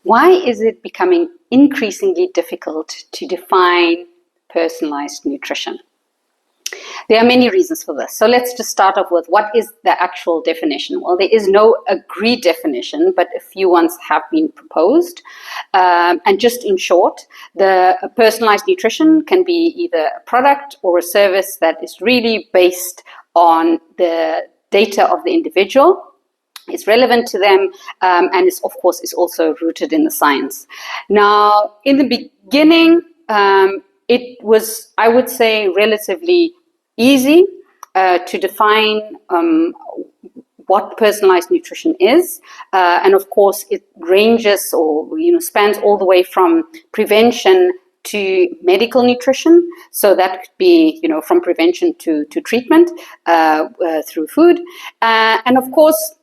Why is it becoming increasingly difficult to define personalized nutrition? There are many reasons for this. So let's just start off with what is the actual definition? Well, there is no agreed definition, but a few ones have been proposed. And just in short, the personalized nutrition can be either a product or a service that is really based on the data of the individual. It's relevant to them, and is, of course, is also rooted in the science. Now, in the beginning, it was, I would say, relatively easy to define what personalized nutrition is, and of course, it ranges or spans all the way from prevention to medical nutrition. So that could be from prevention to treatment through food, and of course,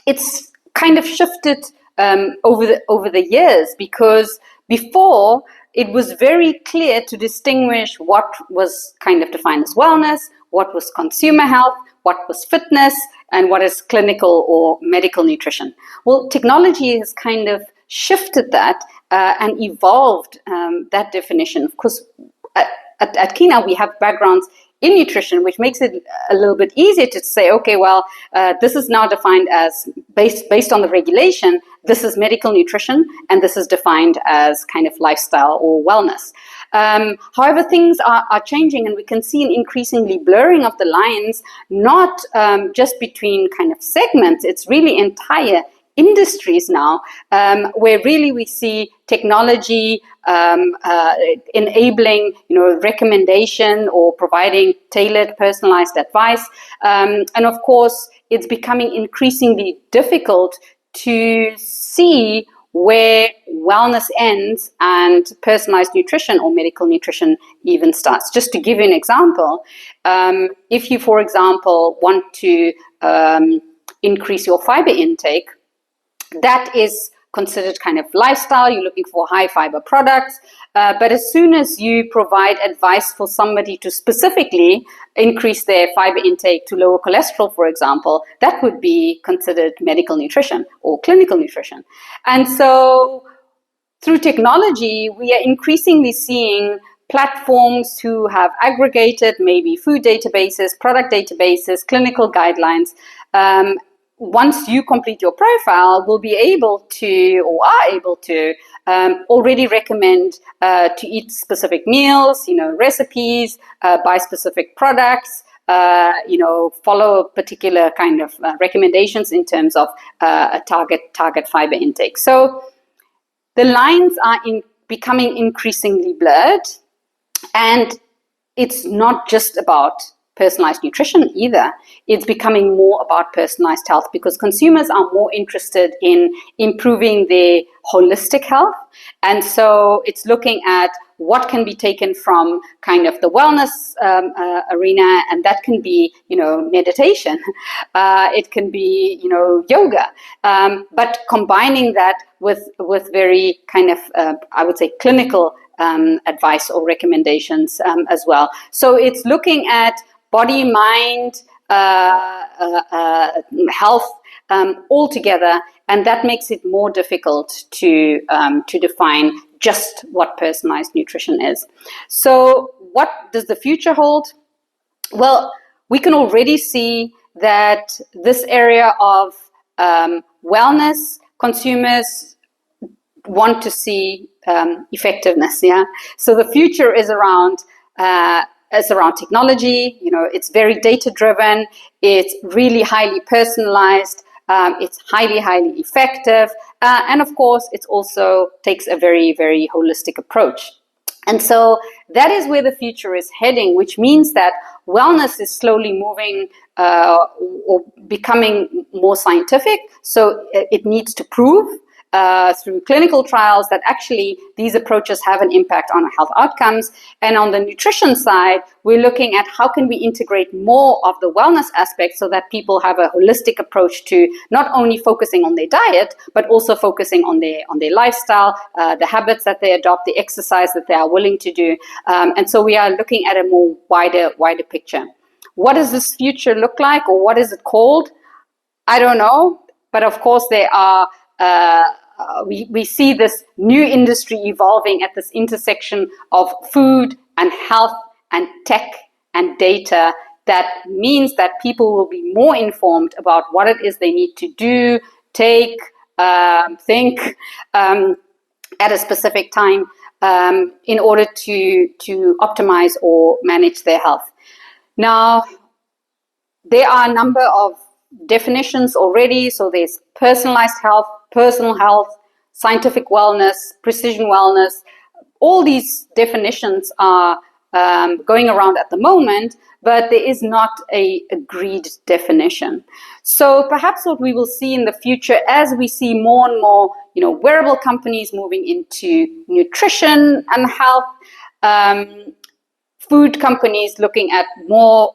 it's kind of shifted over the years, because before it was very clear to distinguish what was kind of defined as wellness, what was consumer health, what was fitness, and what is clinical or medical nutrition. Well, technology has kind of shifted that and evolved that definition. Of course, at Kina, we have backgrounds in nutrition, which makes it a little bit easier to say, okay, well, this is now defined as based on the regulation. This is medical nutrition, and this is defined as kind of lifestyle or wellness. However, things are changing, and we can see an increasingly blurring of the lines, not just between kind of segments. It's really entire industries now, where really we see technology enabling, recommendation or providing tailored, personalized advice. And of course, it's becoming increasingly difficult to see where wellness ends and personalized nutrition or medical nutrition even starts. Just to give you an example, if you, for example, want to increase your fiber intake, that is considered kind of lifestyle. You're looking for high fiber products. But as soon as you provide advice for somebody to specifically increase their fiber intake to lower cholesterol, for example, that would be considered medical nutrition or clinical nutrition. And so through technology, we are increasingly seeing platforms who have aggregated maybe food databases, product databases, clinical guidelines. Once you complete your profile, will be able to, or are able to, already recommend to eat specific meals, recipes, buy specific products, follow a particular kind of recommendations in terms of a target fiber intake. So the lines are becoming increasingly blurred, and it's not just about personalized nutrition either. It's becoming more about personalized health, because consumers are more interested in improving their holistic health. And so it's looking at what can be taken from kind of the wellness arena, and that can be, meditation. It can be, yoga. But combining that with very kind of, I would say, clinical advice or recommendations as well. So it's looking at body, mind, health all together, and that makes it more difficult to define just what personalized nutrition is. So what does the future hold? Well, we can already see that this area of wellness, consumers want to see effectiveness. Yeah. So the future is around technology. It's very data driven. It's really highly personalized. It's highly effective. And of course, it also takes a very, very holistic approach. And so that is where the future is heading, which means that wellness is slowly moving or becoming more scientific. So it needs to prove through clinical trials that actually these approaches have an impact on health outcomes. And on the nutrition side, we're looking at how can we integrate more of the wellness aspect so that people have a holistic approach to not only focusing on their diet, but also focusing on their lifestyle, the habits that they adopt, the exercise that they are willing to do. And so we are looking at a more wider picture. What does this future look like, or what is it called? I don't know. But of course, there are we see this new industry evolving at this intersection of food and health and tech and data. That means that people will be more informed about what it is they need to do, take, think at a specific time in order to optimize or manage their health. Now, there are a number of definitions already. So there's personalized health, personal health, scientific wellness, precision wellness. All these definitions are going around at the moment, but there is not a agreed definition. So perhaps what we will see in the future, as we see more and more, wearable companies moving into nutrition and health, food companies looking at more,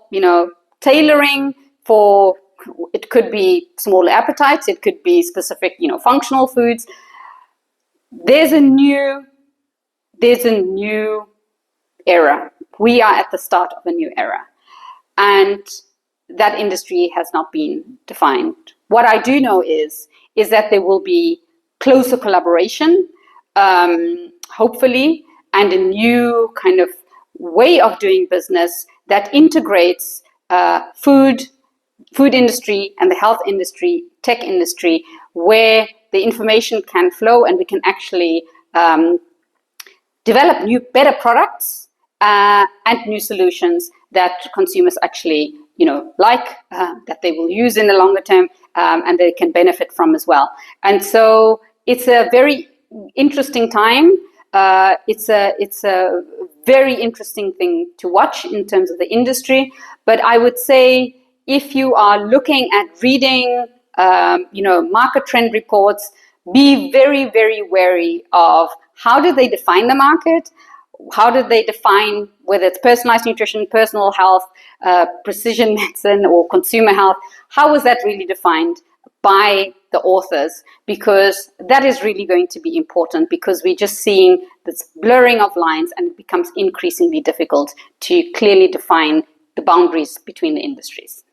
tailoring for, it could be smaller appetites, it could be specific, functional foods. There's a new era. We are at the start of a new era, and that industry has not been defined. What I do know is that there will be closer collaboration, hopefully, and a new kind of way of doing business that integrates food industry and the health industry, tech industry, where the information can flow and we can actually develop better products and new solutions that consumers actually, like, that they will use in the longer term, and they can benefit from as well. And so it's a very interesting time. It's a very interesting thing to watch in terms of the industry. But I would say if you are looking at reading, market trend reports, be very, very wary of how do they define the market? How do they define whether it's personalized nutrition, personal health, precision medicine, or consumer health? How is that really defined by the authors? Because that is really going to be important, because we're just seeing this blurring of lines, and it becomes increasingly difficult to clearly define the boundaries between the industries.